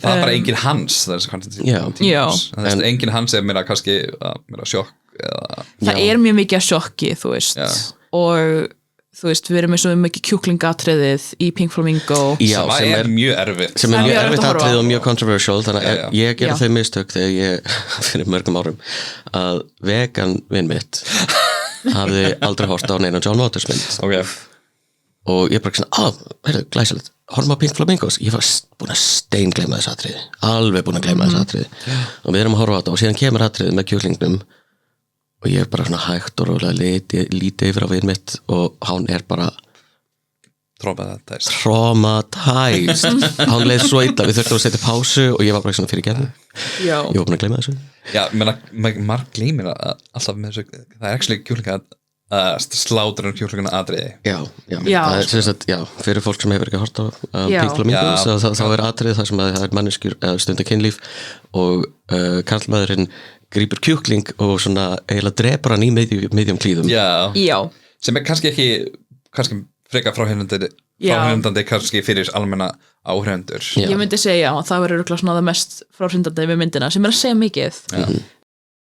það bara engin hans það engin hans meira kannski meira sjokk eða... það mjög mikið að sjokki þú veist og þú veist, við erum með svo mikið kjúklingatriðið í Pink Flamingo sem er mjög erfitt sem er mjög erfitt atrið og mjög controversial þannig að ég gera þau mistök þegar ég fyrir mörgum árum að vegan vinn mitt hafði aldrei hort á neina John Waters mynd og ég bara svona, glæsilegt horfum á Pink Flamingos, ég var búin að steingleyma þessu atriði, alveg búin að gleyma þessu atriði og við erum að horfa á þetta og síðan kemur atriðið með kjúklingnum og ég bara svona hægt og rólega lítið yfir á vinn mitt og hann bara traumatized hann leið svo illa, við þurftum að setja pásu og ég var bara svona fyrir gerðin ég var búin að gleyma þessu marg gleymir alltaf með þessu það actually kjúklinga slátur kjúklingana atriði fyrir fólk sem hefur ekki hort á Pink Flamingos þá atriði þar sem það manneskjur stundar kynlíf og karlmaðurinn grípur kjúkling og svona eiginlega drepur hann í miðjum klíðum sem kannski ekki frekar fráhrindandi kannski fyrir almenna áhrendur ég myndi segja að það verður svona það mest fráhrindandi við myndina sem að segja mikið